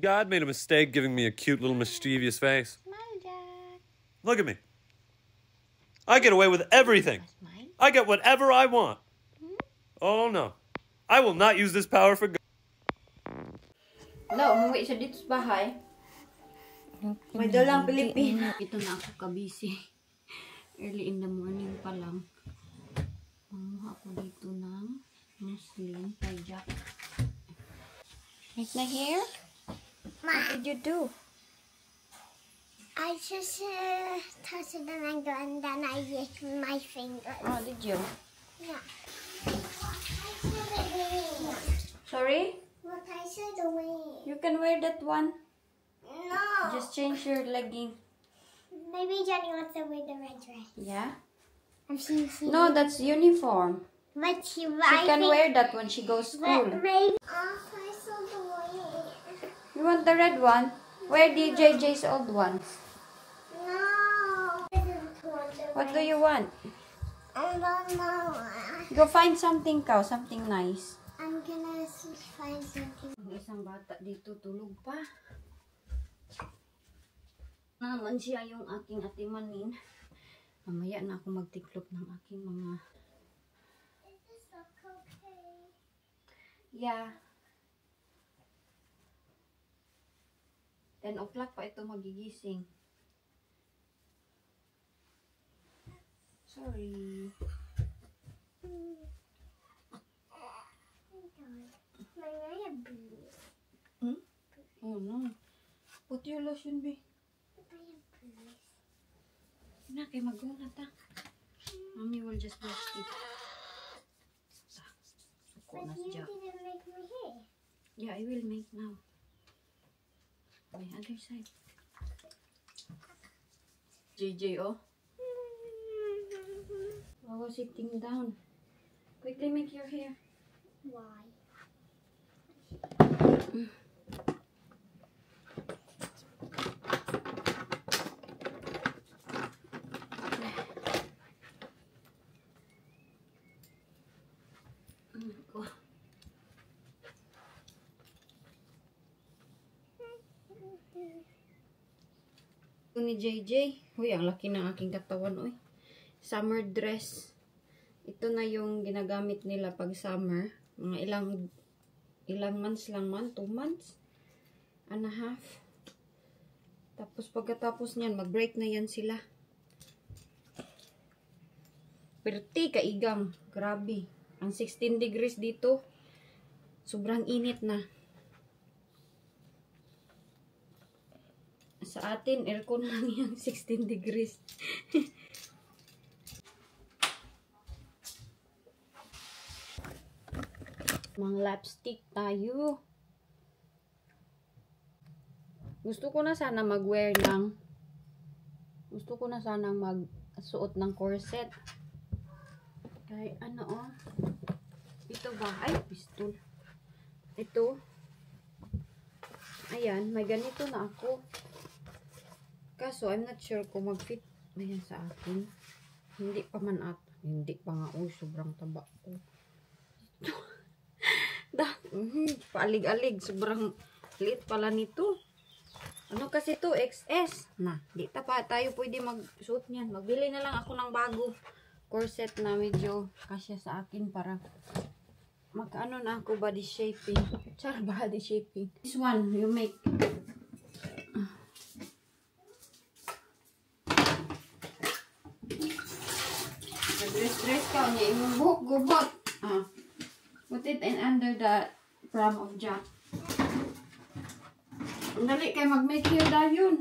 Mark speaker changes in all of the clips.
Speaker 1: God made a mistake giving me a cute little mischievous face.
Speaker 2: Smile, Jack.
Speaker 1: Look at me. I get away with everything. I get whatever I want. Oh no. I will not use this power for good.
Speaker 2: Wala, umuwi siya dito sa bahay. May dalang Pilipino. Ito na ako kabisi. Early in the morning pa lang. Manguha ako dito ng muslin kay Jack. Make my hair? What did you do?
Speaker 3: I just touched the mango and then I used my finger.
Speaker 2: Oh, did you?
Speaker 3: Yeah.
Speaker 2: Sorry?
Speaker 3: What I said away.
Speaker 2: You can wear that one.
Speaker 3: No.
Speaker 2: Just change your legging.
Speaker 3: Maybe Jenny wants to wear the red dress.
Speaker 2: Yeah?
Speaker 3: No,
Speaker 2: No, that's uniform.
Speaker 3: but
Speaker 2: She can wear that when she goes school.
Speaker 3: But maybe. Oh, I saw the way.
Speaker 2: You want the red one? Wear the JJ's old ones.
Speaker 3: No. I didn't want the
Speaker 2: What do
Speaker 3: red.
Speaker 2: you want?
Speaker 3: I don't know.
Speaker 2: Go find something, Kao. Something nice.
Speaker 3: I'm gonna find something.
Speaker 2: Ang isang bata dito tulog pa. Naman siya yung aking atimanin. Mamaya na ako magtiklop ng aking mga...
Speaker 3: Is this okay?
Speaker 2: Yeah. 10 o'clock pa ito magigising. Sorry.
Speaker 3: My hair bruised.
Speaker 2: Hmm? Oh no. Put your lotion, be.
Speaker 3: My hair bruised.
Speaker 2: Na, kay mag-una ta. Mommy will just brush it.
Speaker 3: But you didn't make my hair.
Speaker 2: Yeah, I will make now. My other side. JJ, oh. I was sitting down. Quickly make your hair.
Speaker 3: Why?
Speaker 2: Go. Ito ni JJ. Uy, ang laki ng aking katawan, uy. Summer dress. Ito na yung ginagamit nila pag summer. Mga ilang months lang man. 2 months and a half. Tapos pagkatapos niyan, mag-break na yan sila. Perti kaigang. Grabe. Ang 16 degrees dito. Sobrang init na. Sa atin, aircon lang yung 16 degrees. Mga lipstick tayo. Gusto ko na sana mag-wear ng magsuot ng corset. Kaya ano oh. Ito ba? Ay, pistol. Ito. Ayan, may ganito na ako. Kaso, I'm not sure kung mag-fit na yan sa akin. Hindi pa man at. Hindi pa nga. Uy, sobrang taba ko. Paalig-alig. Sobrang liit pala nito. Ano kasi to? XS. Na, di pa tayo pwede mag-suot niyan. Magbili na lang ako ng bago corset na medyo kasya sa akin para magkaano na ako body shaping. Char, body shaping. This one, you make. Dress ka niya. Imong buhok, gubot. Put it in under the pram of Jack. Dali kayo mag-make hair dayon.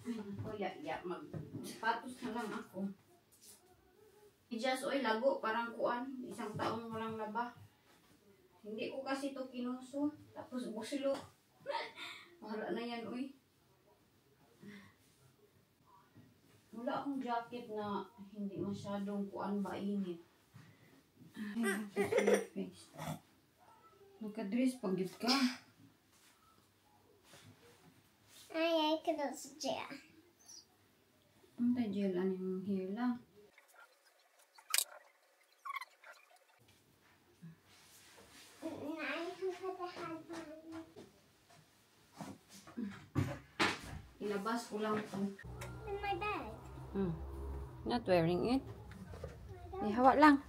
Speaker 2: Ay, ako, mag-sapatos na lang ako. I-just oil, lago, parang kuan. Isang taong walang laba. Hindi ko kasi ito kinuso. Tapos busilo. Wala na yan, uy. Wala akong jacket na hindi masyadong kuan ba init. Ay, face. Nagka-dress pagit ka.
Speaker 3: Ay, can also gel.
Speaker 2: Ang gel, ano yung hair lang.
Speaker 3: I can put the
Speaker 2: Ilabas ko lang ito.
Speaker 3: In my bag.
Speaker 2: Not wearing it. Hawa lang.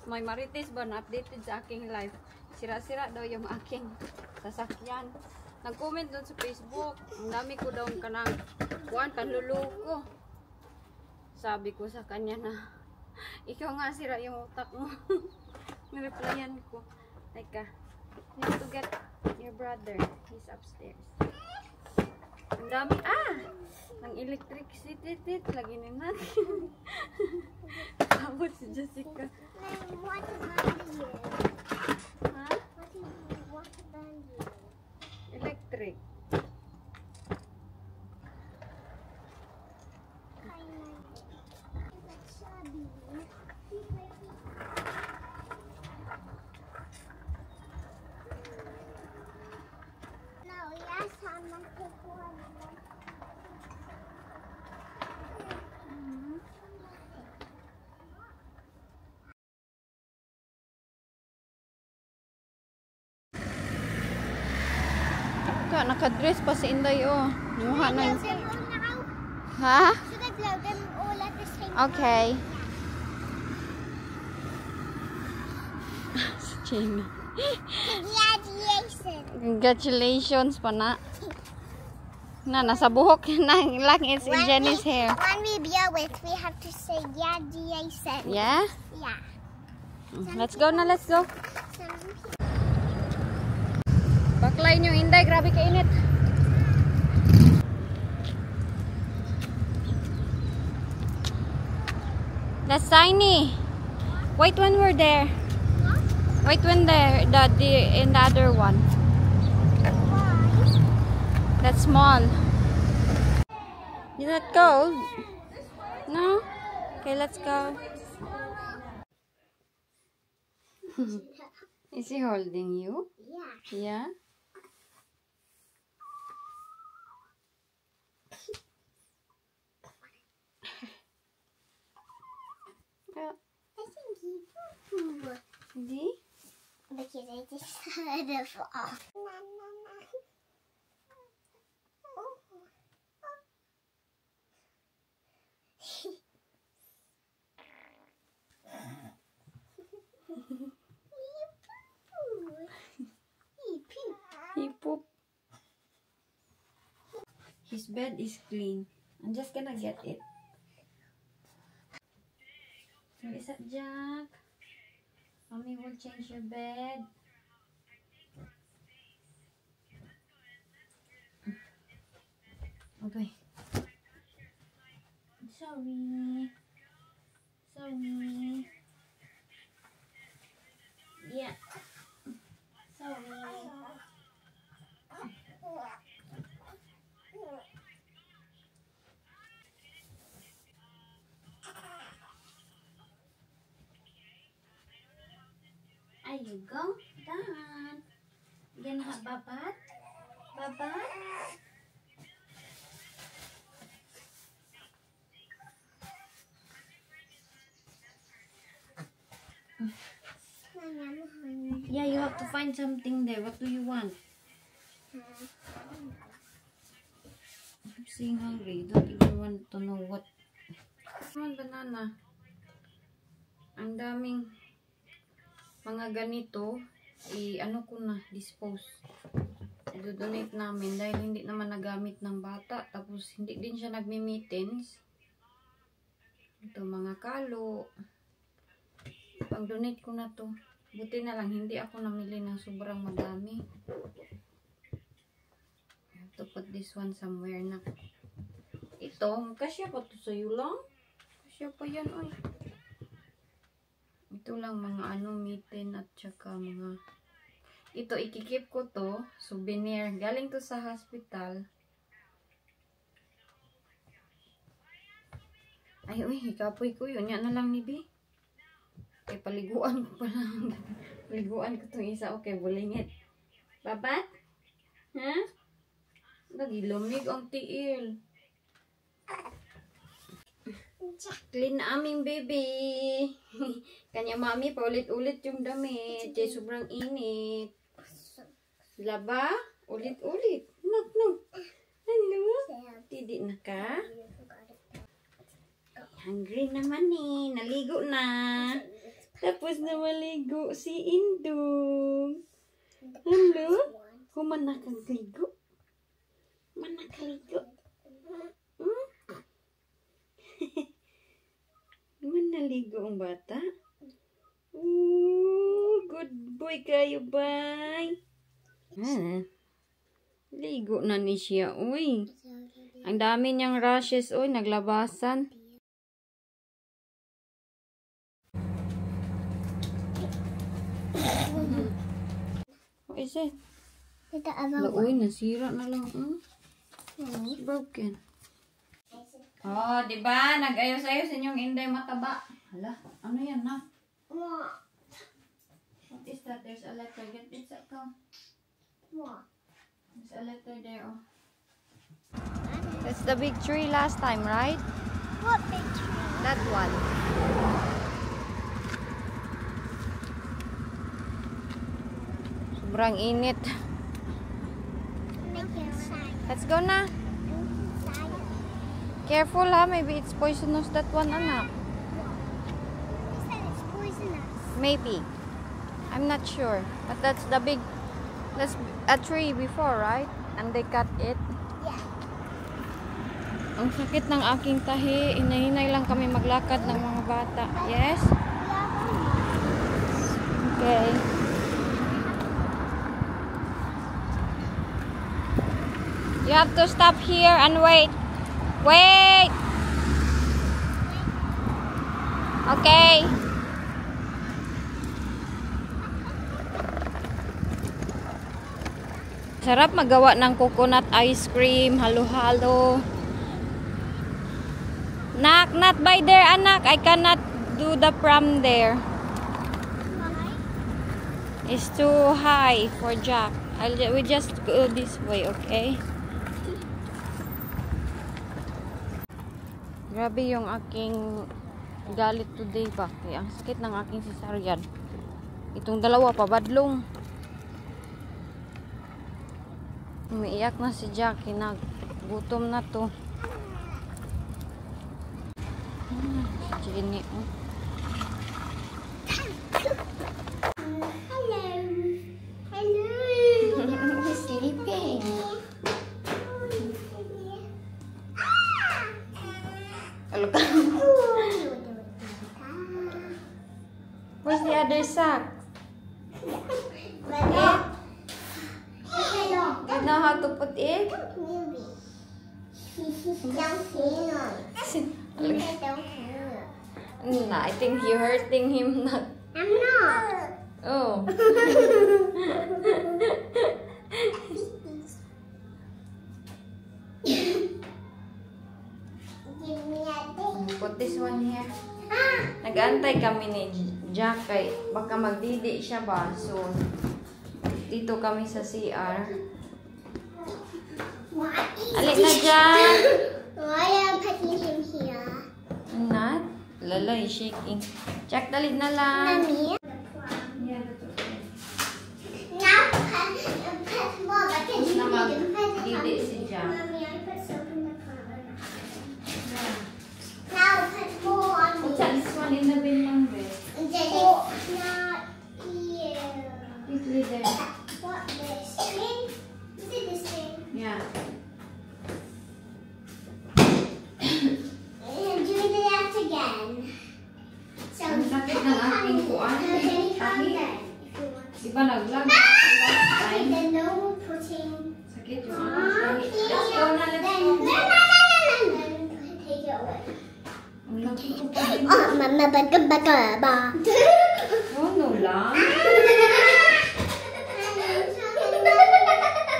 Speaker 2: May Marites ba na updated sa aking life? Sira-sira daw yung aking sasakyan. Nag-comment doon sa Facebook. Ang dami ko daw kanang kuwan, panluloko. Sabi ko sa kanya na, ikaw nga sira yung utak mo. Nireplyan ko. Teka, you have to get your brother. He's upstairs. Ang dami, ng electricity lagi ni natin. Kabot si Jessica.
Speaker 3: What band you?
Speaker 2: Ha?
Speaker 3: What band you?
Speaker 2: Electric.
Speaker 3: No, yes, I'm gonna pick one.
Speaker 2: Naka-dress pa si Inday, oh. Mukha na.
Speaker 3: Should I blow them all now?
Speaker 2: Ha?
Speaker 3: Should I blow them all at the same time?
Speaker 2: Okay. Si Jamie.
Speaker 3: Congratulations.
Speaker 2: Congratulations pa na. Nasa buhok lang is in Jenny's hair.
Speaker 3: When we blow it, we have to say congratulations.
Speaker 2: Yeah?
Speaker 3: Yeah.
Speaker 2: Let's go na, let's go.
Speaker 3: Some
Speaker 2: Baklayin yung Inday, grabe kainit. That's tiny. Wait when we're there. Wait when in the other one. That's small. Is that cold? No? Okay, let's go. Is he holding you?
Speaker 3: Yeah.
Speaker 2: Yeah?
Speaker 3: I think he do.
Speaker 2: Hindi?
Speaker 3: Because I just heard it off.
Speaker 2: He pooped. His bed is clean. I'm just gonna get it. Where is that, Jack? Mommy will change your bed. Okay. Sorry. Sorry. Yeah. Sorry. There you go. Done. Again, babat. Babat. Yeah, you have to find something there. What do you want? I'm seeing hungry. You don't even want to know what. Come on, banana. Ang daming mga ganito, ano ko na, dispose. I-donate namin dahil hindi naman nagamit ng bata. Tapos hindi din siya nagmi-mittens. Ito, mga kalo. Pang-donate ko na to. Buti na lang, hindi ako namili ng sobrang madami. I have to put this one somewhere na. Ito, kasya pa to sa'yo lang? Kasya pa yan, oy. Ito lang mga mitten at saka mga... Ito, ikikip ko to. Souvenir. Galing to sa hospital. Ay, uy, ikapoy ko yun. Yan na lang ni B. Okay, paliguan ko pa lang. Paliguan ko itong isa. Okay, bulingit. Babat? Ha? Nagilumig ang tiil. Clean na aming baby. Kanya mami, paulit-ulit yung damit. Kaya sobrang init. Laba? Ulit-ulit. No. Hello? Tidi na ka? Hungry naman eh. Naligo na. Tapos na maligo si Indong. Hello? Kumana kang ligo? Mana kaligo? Manaligo ang bata? Good boy kayo, bye. Ligo na ni siya, uy. Ang dami niyang rashes, uy, naglabasan. What is it?
Speaker 3: The other one.
Speaker 2: Uy, nasira na lang. It's broken. Oh, di ba? Nag-ayos-ayos inyong Inday mataba. Hala, ano yan na?
Speaker 3: What?
Speaker 2: What is that? There's a letter. Get it, come.
Speaker 3: What?
Speaker 2: There's a letter there, oh. That's the big tree last time, right?
Speaker 3: What big tree?
Speaker 2: That one. Sobrang init.
Speaker 3: Make it shine.
Speaker 2: Let's go na. Careful ha, maybe it's poisonous that one, anak.
Speaker 3: He said it's poisonous.
Speaker 2: Maybe. I'm not sure. But that's a tree before, right? And they cut it.
Speaker 3: Yeah.
Speaker 2: Ang sakit ng aking tahi. Inahinay lang kami maglakad ng mga bata. Yes? Okay. You have to stop here and wait. Wait! Okay. Sarap magawa ng coconut ice cream, halo-halo. Nak, not by there, anak. I cannot do the pram there. It's too high for Jack. We just go this way, okay? Grabe yung aking galit today ba? Kaya ang sakit ng aking cesarean. Itong dalawa pa, badlong. Umiiyak na si Jackie. Gutom na to. Si Jenny.
Speaker 3: Hello. Hello.
Speaker 2: Sleeping. Where's the other sack? You know how to put it? Nah, I think you're hurting him. Not.
Speaker 3: I'm not.
Speaker 2: Oh.
Speaker 3: Give me a thing.
Speaker 2: Put this one here. Nag-antay kami ni Jack kay baka magdidi siya ba soon. Dito kami sa CR. Alik na dyan.
Speaker 3: Why am I putting him here?
Speaker 2: Not. Lala, he's shaking. Jack, dalit na lang.
Speaker 3: Mommy.
Speaker 2: Yeah, that's okay.
Speaker 3: Now put more. I can
Speaker 2: Na
Speaker 3: put
Speaker 2: magdidi si Jack.
Speaker 3: Mommy, I put soap in the corner. Now put more on
Speaker 2: Put
Speaker 3: me.
Speaker 2: this one in the bin lang, bed.
Speaker 3: And then it's not here.
Speaker 2: Please lay there.
Speaker 3: What this thing? Is it this thing?
Speaker 2: Yeah.
Speaker 3: And do that again. So
Speaker 2: Ang sakit ng aking kuwan.
Speaker 3: any
Speaker 2: Tahi.
Speaker 3: then if you want.
Speaker 2: Di ba naglag? Last time.
Speaker 3: Then no more putting.
Speaker 2: Sakit yung aking tahi. Let's go na, let's
Speaker 3: Then
Speaker 2: go.
Speaker 3: then take it away.
Speaker 2: Ang laki ko pa din.
Speaker 3: Oh, mama, ba.
Speaker 2: Ano lang?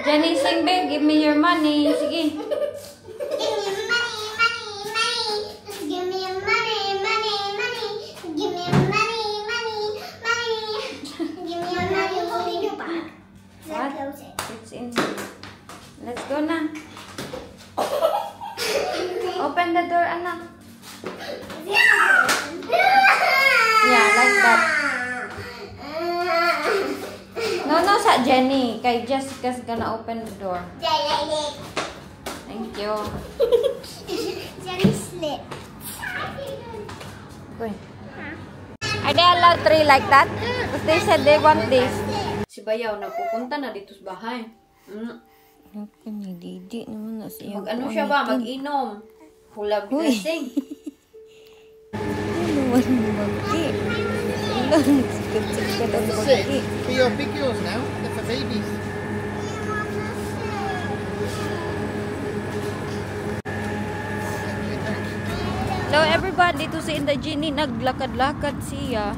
Speaker 2: Jenny, sing babe, give me your money. Sige.
Speaker 3: Give me money, money, money. Just give me money, money, money. Give me money, money, money. Give me your money, holding your bag.
Speaker 2: What?
Speaker 3: Close it.
Speaker 2: It's in here. Let's go na. Open the door, anak. Yeah, like that. No, sa Jenny. Kay Jessica's gonna open the door. Thank you.
Speaker 3: Jelly slip.
Speaker 2: Okay. Are they allowed 3 like that? Because they said they want this. Si Bayaw, nagpupunta na dito sa bahay.
Speaker 4: Didi naman na siya.
Speaker 2: Mag-ano siya ba? Mag-inom. Hulab blessing.
Speaker 4: Ano naman yung bagay? Wala, nagsikat-sikat ang bagay.
Speaker 5: But you're big yours now. They're for babies.
Speaker 2: Hello everybody, to si Inday Jenny, naglakad-lakad siya.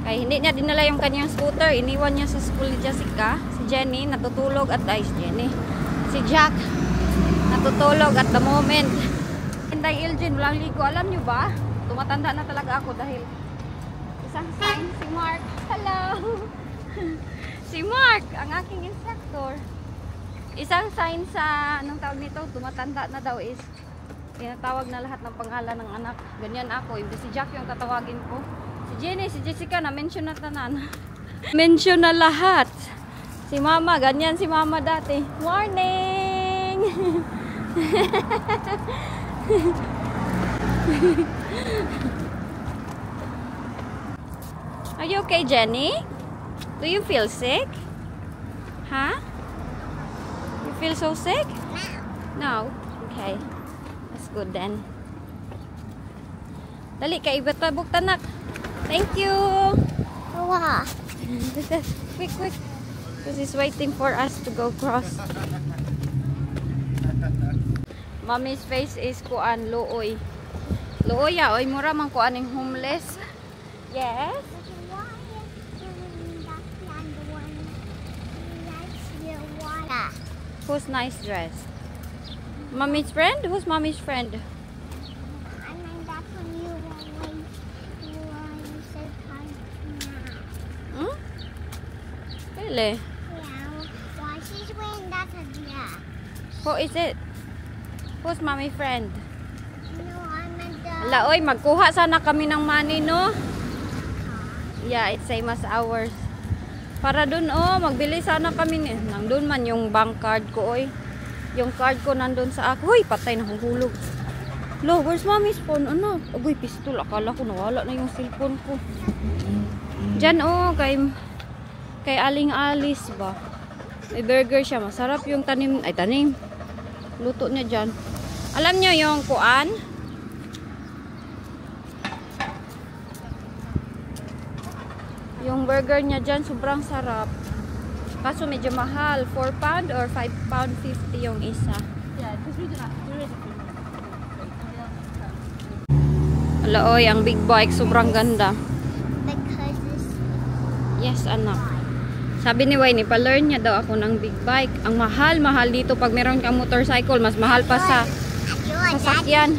Speaker 2: Kaya hindi niya dinala yung kanyang scooter, iniwan niya sa school ni Jessica. Si Jenny, natutulog at Jenny. Si Jack, natutulog at the moment. Inday Elgin, walang ligo. Alam niyo ba? Tumatanda na talaga ako dahil isang sign, si Mark. Hello! Si Mark, ang aking instructor. Isang sign sa, anong tawag nito, tumatanda na daw is tinatawag na lahat ng pangalan ng anak. Ganyan ako. Hindi si Jack yung tatawagin ko. Si Jenny, si Jessica, na-mention na tanan. Mention na lahat. Si Mama, ganyan si Mama dati. Morning! Are you okay, Jenny? Do you feel sick? Huh? You feel so sick? No. Okay. Good then. Dali kay ibat tabok tanak. Thank you.
Speaker 3: Wow.
Speaker 2: Quick. Because he's waiting for us to go cross. Mommy's face is kuan luoy. Luoy ya, oy mura man kuan ning homeless. Yes. Who's nice dress? Mommy's friend? Who's Mommy's friend?
Speaker 3: I mean, that's when you said hi now.
Speaker 2: Hmm? Really?
Speaker 3: Yeah. Why she's wearing that dress?
Speaker 2: Who is it? Who's Mommy friend?
Speaker 3: No, I meant the.
Speaker 2: Ala, oy, magkuha sana kami ng money, no? Yeah, it's same as ours. Para dun, oh, magbili sana kami. Nandun man yung bank card ko, oy. Yung card ko nandun sa ako. Hoy, patay na hulog. Lo, where's Mommy's phone? Ano? Agoy, pistol. Akala ko nawala na yung cellphone ko. Diyan, oh, kay Aling Alice ba? May burger siya. Masarap yung tanim. Ay, tanim. Luto niya dyan. Alam niyo yung kuan? Yung burger niya dyan, sobrang sarap. Kaso medyo mahal. 4 pound or 5 pound 50 yung isa. Ala, oy, ang big bike. Sobrang ganda.
Speaker 3: Because it's
Speaker 2: Yes, anak. Sabi ni Wayne, pa-learn niya daw ako ng big bike. Ang mahal dito pag meron kang motorcycle. Mas mahal pa sa sasakyan.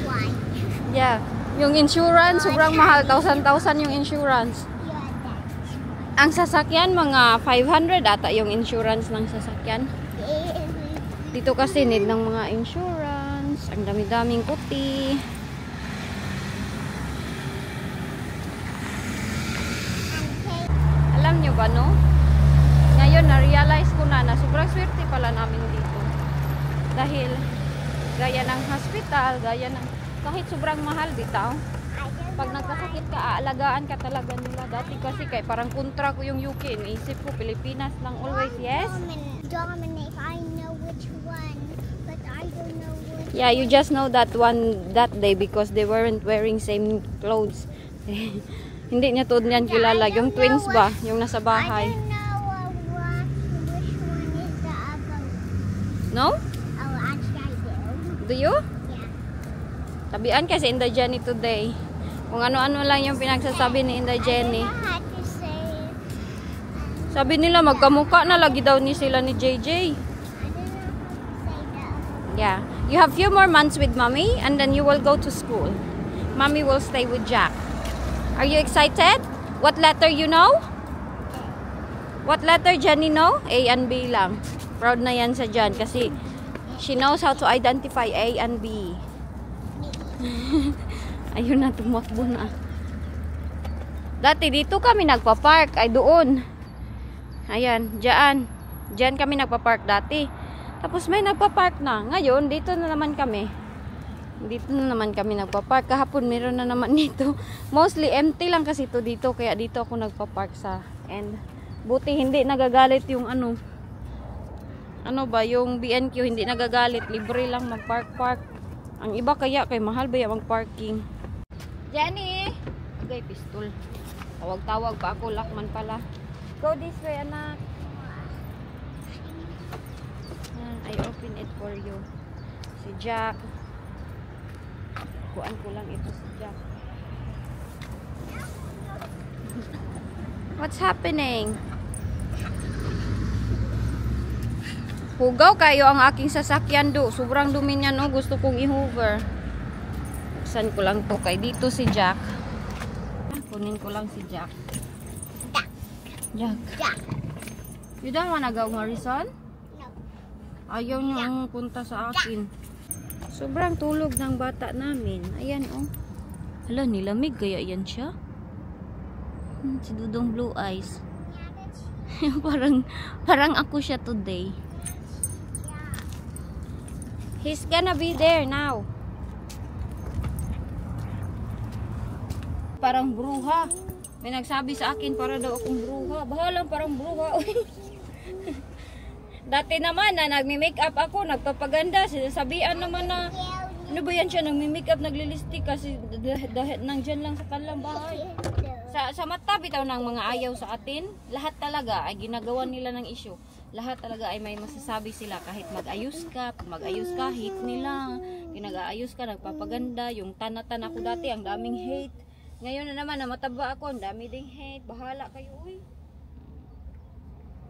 Speaker 2: Yeah. Yung insurance, sobrang mahal. 1,000 yung insurance. Ang sasakyan, mga 500 ata yung insurance ng sasakyan. Dito kasi need ng mga insurance. Ang dami-daming kuti. Alam nyo ba, no? Ngayon, na-realize ko na sobrang swerte pala namin dito. Dahil, gaya ng hospital, gaya ng kahit sobrang mahal bitaw. Pag nagkasakit ka, aalagaan ka talaga nila. Dati kasi kay parang kontra ko yung UK. Iniisip ko, Pilipinas lang always. Yes?
Speaker 3: Dominic, I know which one, but I don't know which.
Speaker 2: Yeah, you just know that one that day because they weren't wearing same clothes. Hindi niya to niyan kilala. Yung twins ba? Yung nasa
Speaker 3: I
Speaker 2: bahay.
Speaker 3: don't know which one is the other.
Speaker 2: No?
Speaker 3: Oh, actually I do.
Speaker 2: Do you?
Speaker 3: Yeah.
Speaker 2: Tabian kasi Inday Jenny today. Kung ano-ano lang yung pinagsasabi ni Inday Jenny.
Speaker 3: I had to say.
Speaker 2: Sabi nila magkamukha na lagi daw ni sila ni JJ.
Speaker 3: I don't know how to say that.
Speaker 2: Yeah. You have few more months with Mommy and then you will go to school. Mommy will stay with Jack. Are you excited? What letter you know? What letter Jenny know? A and B lang. Proud na yan sa Jan kasi she knows how to identify A and B. Ayun na, tumakbo na. Dati dito kami nagpa-park. Ay doon. Ayan, dyan. Dyan kami nagpa-park dati. Tapos may nagpa-park na. Ngayon, dito na naman kami. Dito na naman kami nagpa-park. Kahapon meron na naman dito. Mostly empty lang kasi ito dito. Kaya dito ako nagpa-park sa end. Buti hindi nagagalit yung ano ba, yung BNQ hindi nagagalit. Libre lang mag-park-park. Ang iba kaya kay mahal ba yung mag-parking. Jenny! Agay, pistol. Tawag-tawag pa ako. Lakman pala. Go this way, anak. I open it for you. Si Jack. Kuan ko lang ito si Jack. What's happening? Hugaw kayo ang aking sasakyan do. Sobrang dumi niya no. Gusto kong i-hoover. Buksan ko lang to kay dito si Jack. Kunin ko lang si Jack. Jack. You don't wanna go, Harrison? Ayaw niya ang punta sa akin. Sobrang tulog ng bata namin. Ayan oh. Hala, nilamig kaya yan siya. Si Dudong Blue Eyes. parang ako siya today. He's gonna be there now. Parang bruha. May nagsabi sa akin para daw akong bruha. Bahalang parang bruha. Dati naman na nagmi-makeup ako, nagpapaganda, sinasabihan naman na ano ba yan siya, nagmi-makeup, naglilistik kasi dahil nandyan lang sa kanilang bahay. Sa mata bitaw ng mga ayaw sa atin, lahat talaga ay ginagawa nila ng issue. Lahat talaga ay may masasabi sila kahit mag-ayos ka, pag mag-ayos ka, hate nila. Kinag-aayos ka, nagpapaganda, yung tanatan ako dati, ang daming hate. Ngayon na naman, na mataba ako, ang dami ding hate. Bahala kayo, uy.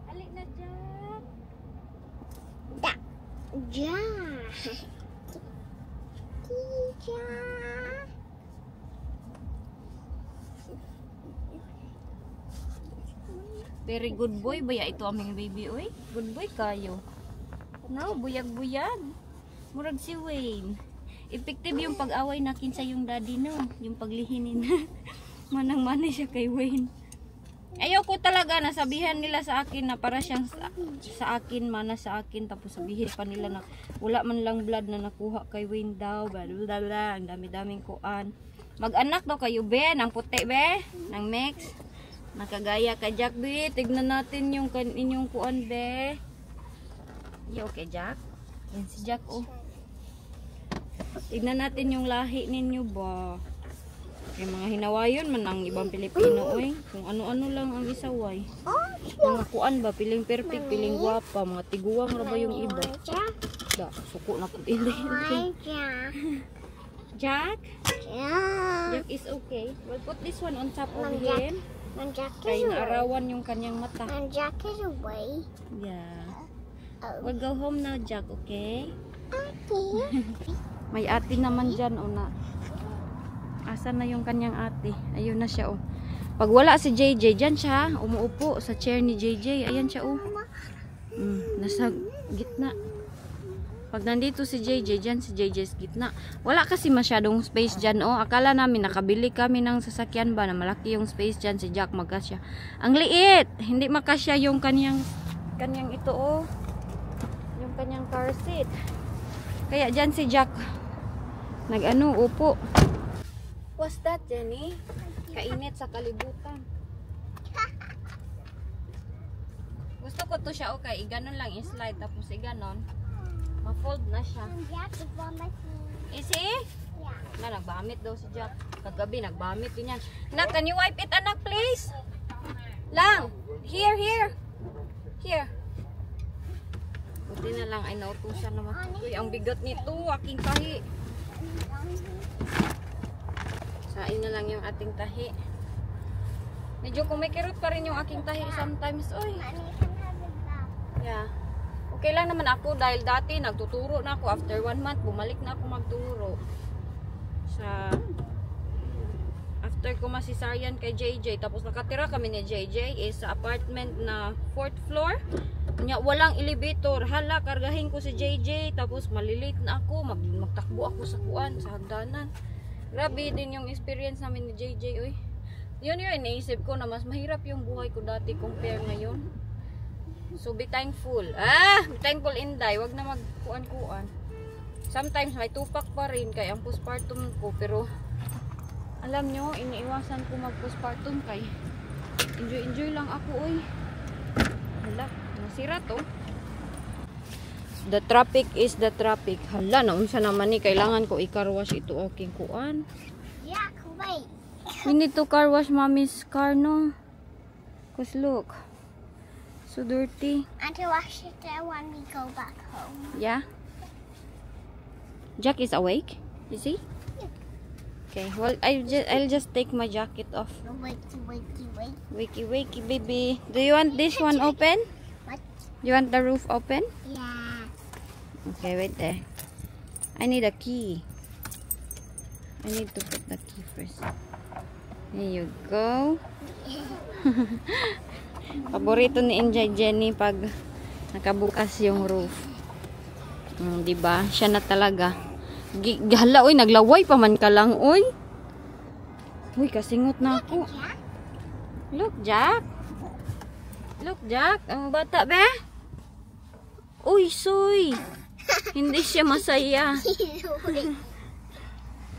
Speaker 2: Alik na dyan. Very good boy ba ya ito aming baby oy? Good boy kayo. No, buyag-buyag. Murag si Wayne. Effective yung pag-away nakin sa yung daddy no, yung paglihinin. Manang-mani siya kay Wayne. Ayaw ko talaga nasabihan nila sa akin na para siyang sa akin, mana sa akin, tapos sabihin pa nila na wala man lang blood na nakuha kay Wayne daw, blah blah blah, ang dami-daming kuan. Mag-anak daw kayo be, ng puti be, ng mix. Nakagaya ka Jack be, tignan natin yung inyong kuan be. You okay Jack? Yan si Jack oh. Tignan natin yung lahi ninyo ba. Yung mga hinawayon man ang ibang Pilipino oy. Kung ano-ano lang ang isaway. Mga kuan ba, piling perfect, piling guwapa, mga tiguang ra ba yung iba. Da, suko na pud hindi. Jack? Jack is okay. We'll put this one on top of him. Kaya naarawan yung kanyang mata.
Speaker 3: Jack is away.
Speaker 2: Yeah. We'll go home now, Jack, okay?
Speaker 3: Okay.
Speaker 2: May ate naman dyan, o na. Asan na yung kanyang ate? Ayun na siya, oh. Pag wala si JJ, dyan siya, umuupo sa chair ni JJ. Ayan siya, oh. Nasa gitna. Pag nandito si JJ, dyan si JJ sa gitna. Wala kasi masyadong space dyan, oh. Akala namin, nakabili kami ng sasakyan ba na malaki yung space dyan. Si Jack magkasya. Ang liit! Hindi makasya yung kanyang ito, oh. Yung kanyang car seat. Kaya dyan si Jack upo. What's that, Jenny? Kainit sa kalibutan. Gusto ko to siya, okay. Iganon lang i-slide, tapos iganon. Ma-fold na siya.
Speaker 3: Jack is on my phone.
Speaker 2: Is he?
Speaker 3: Yeah.
Speaker 2: Na, nagbamit daw si Jack. Kagabi, nagbamit din yan. Nak, can you wipe it, anak, please? Lang. Here. Here. Buti na lang ay nautusan naman. Uy, ang bigat nito, aking tahi. Sain na lang yung ating tahi. Medyo kumikirot pa rin yung aking tahi sometimes. Uy. Yeah. Okay lang naman ako dahil dati nagtuturo na ako. After 1 month, bumalik na ako magturo. After ko masisaryan kay JJ. Tapos nakatira kami ni JJ is sa apartment na 4th floor. Walang elevator. Hala, kargahin ko si JJ. Tapos malilate na ako. Magtakbo ako sa kuan, sa hagdanan. Grabe din yung experience namin ni JJ. Uy. Yun yung iniisip ko na mas mahirap yung buhay ko dati compare ngayon. So be thankful. Be thankful Inday, wag na magkuan-kuan. Sometimes may tupak pa rin kay ang postpartum ko, pero alam nyo, iniiwasan ko mag-postpartum kay enjoy lang ako, oy. Hala, nasira to. The traffic is the traffic. Hala, naunsa naman ni, kailangan ko i-car wash ito okay kuan.
Speaker 3: Yeah, wait.
Speaker 2: We need to car wash mommy's car, no? Cause look, so dirty.
Speaker 3: And to wash it when we go back home.
Speaker 2: Yeah. Jack is awake. Is he? Okay. Well, I'll just take my jacket off.
Speaker 3: Wait.
Speaker 2: Wakey, baby. Do you want this one open?
Speaker 3: What?
Speaker 2: You want the roof open?
Speaker 3: Yeah.
Speaker 2: Okay, wait there. I need a key. I need to put the key first. There you go. Paborito ni Injay Jenny pag nakabukas yung roof. Diba? Siya na talaga. Hala, oy, naglaway pa man ka lang, oy. Uy, kasingot na ako. Look, Jack. Look, Jack. Ang bata, be. Uy, soy. Hindi siya masaya.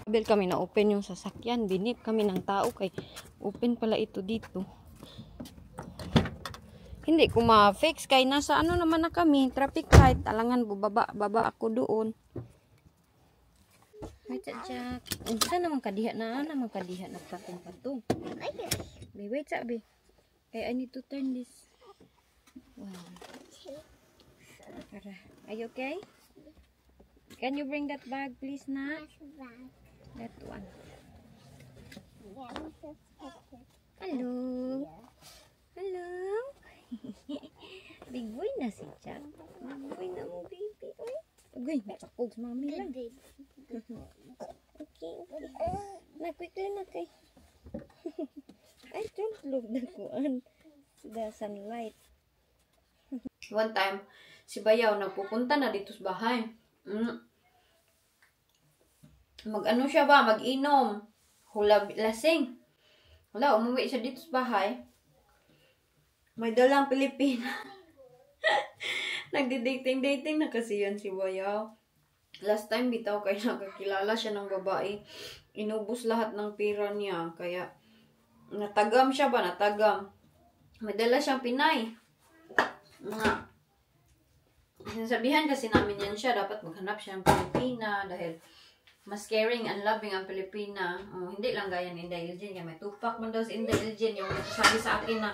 Speaker 2: Bil kami na open yung sasakyan. Binip kami ng tao kay open pala ito dito. Hindi ko ma-fix kay nasa ano naman na kami, traffic light. Alangan baba ako doon. Ay, Jack. Saan naman kadiha na patong-patong. Wait, sabi. Okay, I need to turn this. Wow. Are you okay? Can you bring that bag, please, na? That one. Hello. Hello. Big boy na si Jack. Big boy na mo, baby. Uy, matakog sa mami lang. Okay. Na, quickly na kay. I don't look the sunlight. One time, si Bayaw nagpupunta na dito sa bahay. Mag-ano siya ba? Mag-inom. Hula lasing. Wala, umuwi siya dito sa bahay. May dalang Pilipina. Nagdi-dating na kasi yan si Bayaw. Last time bitaw kaya nakakilala siya ng babae. Inubos lahat ng pera niya. Kaya natagam siya ba? Natagam. May dala siyang Pinay. Sinasabihan kasi namin yan siya. Dapat maghanap siya ng Pilipina. Dahil mas caring and loving ang Pilipina. Hindi lang gaya ni Inday Elgin. May tupak man daw si Inday Elgin. Yung sabi sa akin na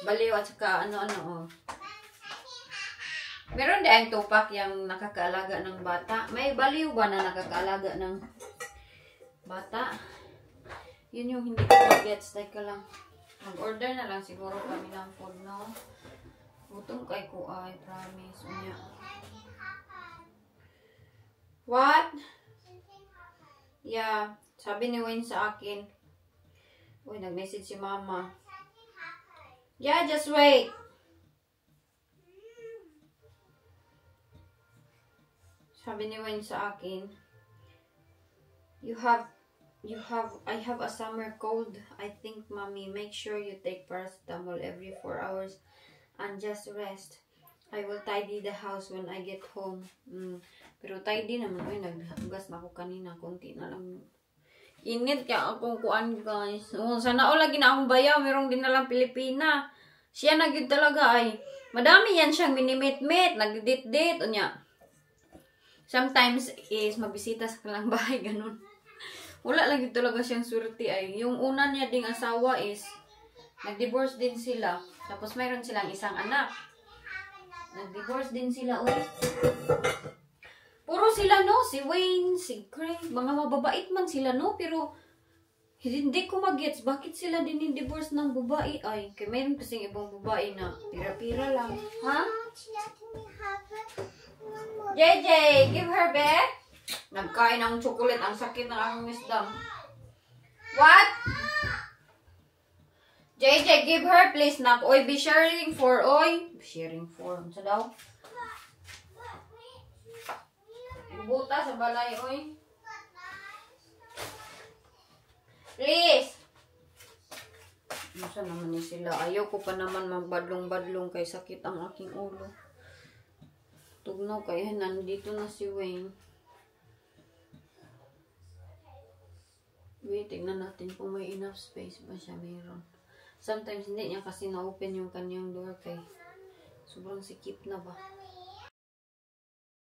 Speaker 2: baliw at saka ano-ano. Meron din ang tupak yung nakakaalaga ng bata. May baliw ba na nakakaalaga ng bata? Yun yung hindi ko mag-gets. Teka lang. Mag-order na lang siguro kami ng food, no? Gutom kay ko ay, promise. Unya. What? Yeah. Sabi ni Wayne sa akin. Uy, nag-message si mama. Yeah, just wait. Sabi ni Wayne sa akin, I have a summer cold. I think, mommy, make sure you take paracetamol every 4 hours and just rest. I will tidy the house when I get home. Pero tidy naman. Uy, naghugas na ako kanina. Kunti na lang. Init kaya akong kuan, guys. Sana lagi na akong Bayaw. Merong din na lang Pilipina. Siya nagid talaga ay. Madami yan siyang minimit-mit. Nagdit-dit. Unya. Sometimes is mabisita sa kanilang bahay. Ganun. Wala lagi talaga siyang surti ay. Yung una niya ding asawa is nag-divorce din sila. Tapos mayroon silang isang anak. Nag-divorce din sila. Uy. Puro sila, no? Si Wayne, si Craig, mga mababait man sila, no? Pero, hindi ko mag-gets. Bakit sila din divorce ng babae? Ay, kaya mayroon kasing ibang babae na pira-pira lang. Ha? JJ, give her back. Nagkain ng chocolate. Ang sakit ng aking wisdom. What? JJ, give her, please, nak. Oy, be sharing for, oy. Sharing for. Ano sa daw? Buta sa balay, oy. Please. Masa naman ni sila. Ayaw ko pa naman magbadlong-badlong kay sakit ang aking ulo. Tugnaw kay nandito na si Wayne. Wait, tignan natin kung may enough space ba siya meron. Sometimes hindi niya kasi na-open yung kanyang door kay sobrang sikip na ba.